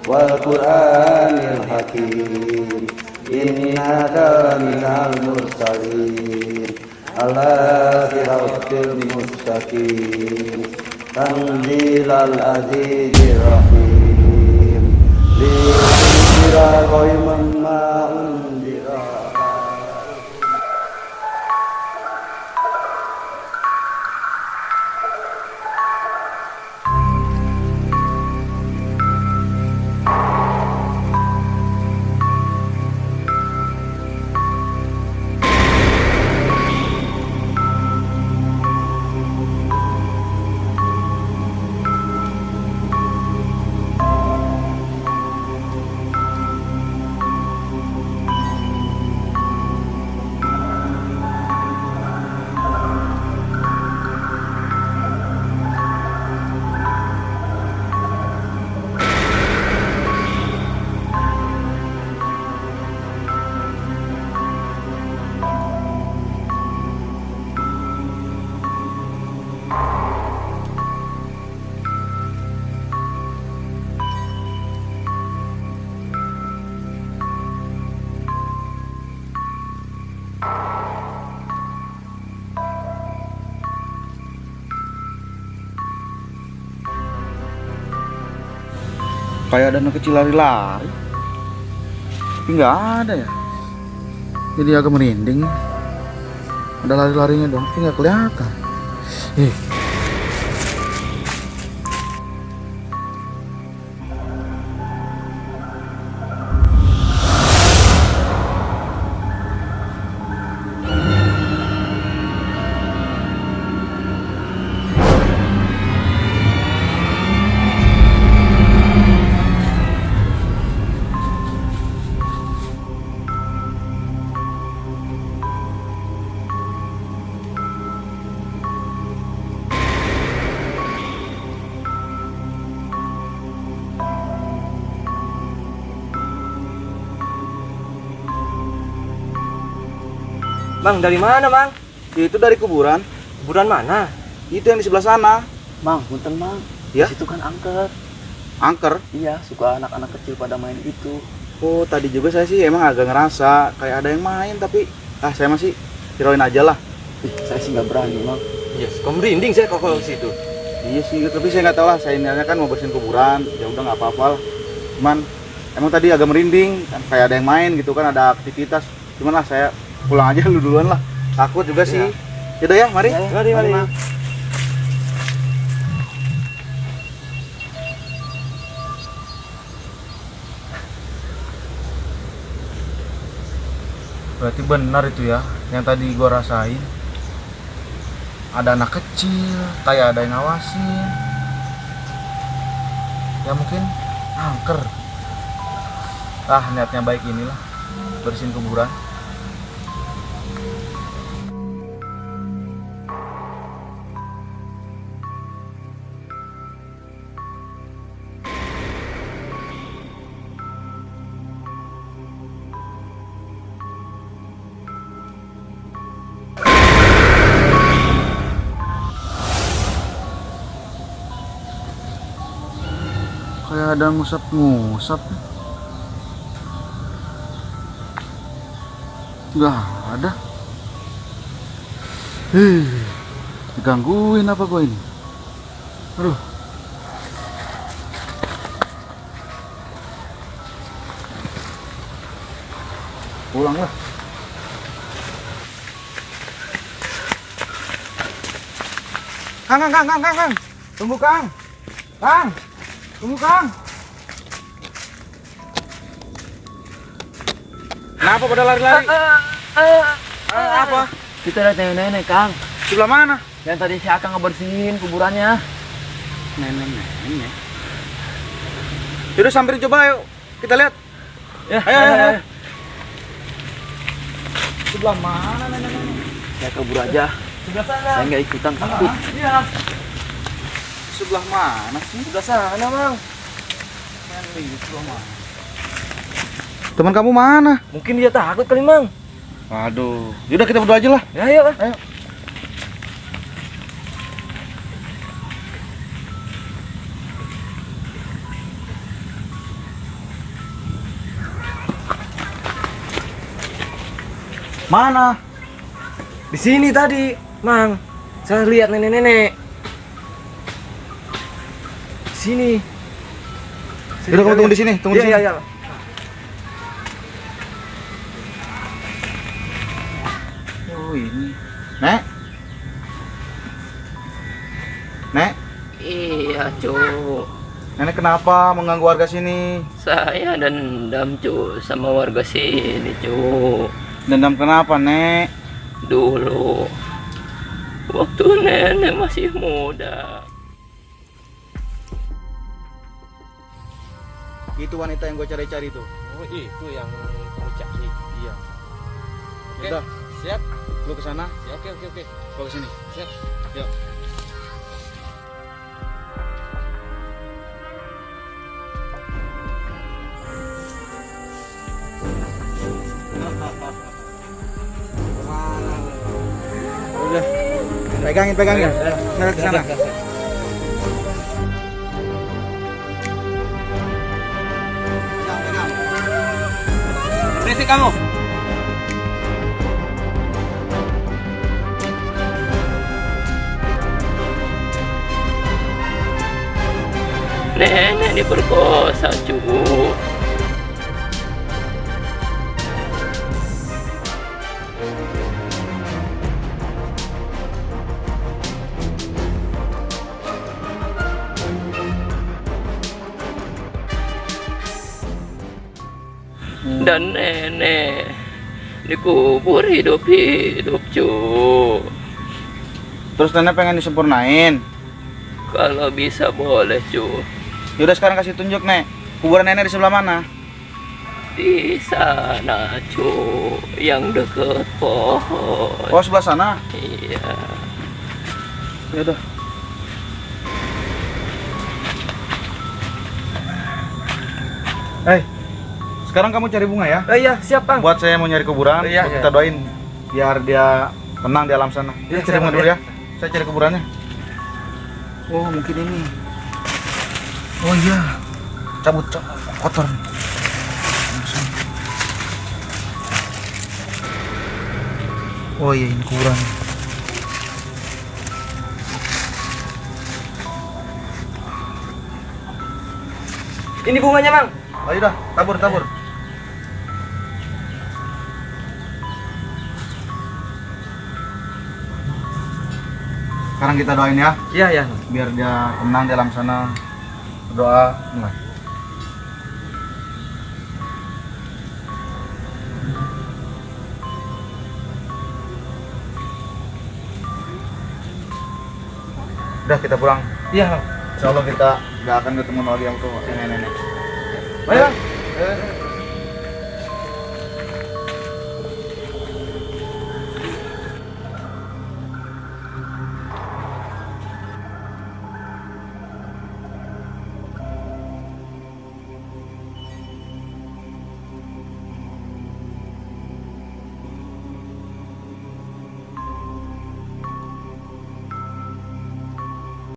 wal Qur'anil hakim. Innaka minal mursalin ala siratil mustaqim. Tanzilal azizir rahim. Liyunzira qauman ma unzira. Kayak ada anak kecil lari-lari, tapi nggak ada ya. Jadi agak merinding. Ada lari-larinya dong, tapi nggak kelihatan. Mang, dari mana, Mang? Itu dari kuburan. Kuburan mana? Itu yang di sebelah sana. Mang, punten Mang. Ya? Di situ kan angker. Angker. Iya, suka anak-anak kecil pada main itu. Oh, tadi juga saya sih emang agak ngerasa kayak ada yang main, tapi saya masih hirauin aja lah. Saya sih nggak berani, Mang. Yes, kok merinding saya kalau situ. Iya sih, tapi saya nggak tahu lah. Saya niatnya kan mau bersihin kuburan. Ya udah nggak apa-apa lah. Cuman emang tadi agak merinding, kan kayak ada yang main gitu kan, ada aktivitas. Cuman lah saya pulang aja lu duluan lah. Takut juga sih. Yaudah ya, mari. Mari. Berarti benar itu ya, yang tadi gua rasain. Ada anak kecil, kayak ada yang ngawasin. Ya mungkin angker. Niatnya baik inilah, bersihin kuburan. Kayak ada ngusap-ngusap. Nggak ada. Digangguin apa gua ini? Aduh. Pulang lah. Kang. Tunggu, Kang. Tunggu, Kang. Kenapa pada lari-lari? Apa? Kita lihat nenek-nenek, Kang. Sebelah mana? Yang tadi si Akang ngebersihin kuburannya. Nenek. Yaudah samperin coba yuk. Kita lihat. Ya, Ayo. Sebelah mana nenek? Saya kabur aja. Sebelah sana. Saya nggak ikutan, takut. Iya. Sebelah mana sih? Sebelah sana, Mang. Sebelah mana? Teman kamu mana? Mungkin dia takut kali, Mang. Waduh. Yaudah kita berdua aja lah. Ya, ayo. Ayo. Mana? Di sini tadi, Mang. Saya lihat nenek-nenek. Di sini. Udah kamu tunggu di sini, tunggu di sini. Iya. Oh ini. Nek. Nek, Iya, Cuk. nenek kenapa mengganggu warga sini? Saya dendam, Cuk, sama warga sini, Cuk. Dendam kenapa, Nek? Dulu waktu nenek masih muda. Itu wanita yang gue cari-cari tuh. Oh, itu yang kamu cari. Iya. Oke. Udah, Siap. lu ke sana, Ya, oke. gua ke sini. Siap. Yuk. Udah. Pegangin. Saya ke sana. Pegang. Berisik kamu. Nenek diperkosa, Cuk. Dan nenek dikubur hidup-hidup, Cuk. Terus nenek pengen disempurnain. Kalau bisa boleh, Cuk. Yaudah sekarang kasih tunjuk, Nek. Kuburan nenek di sebelah mana? Di sana, Cuk, yang deket pohon. Oh, sebelah sana. Iya. Yaudah. Sekarang kamu cari bunga ya. Iya, siap, Bang. Buat saya mau nyari kuburan, Iya, buat iya. kita doain biar dia tenang di alam sana. Iya, Cari bunga siap, dulu iya. ya. Saya cari kuburannya. Oh, mungkin ini. Oh iya. Cabut kotor nih. Oh iya, ini kuburan. Ini bunganya, Bang. Oh iya, tabur. Sekarang kita doain ya, Iya. biar dia tenang di alam sana. Doa mulai. Udah kita pulang. Iya, Bang. Insya Allah kita nggak akan ketemu lagi yang tuh nenek-nenek. Ayo, Bang. Eh,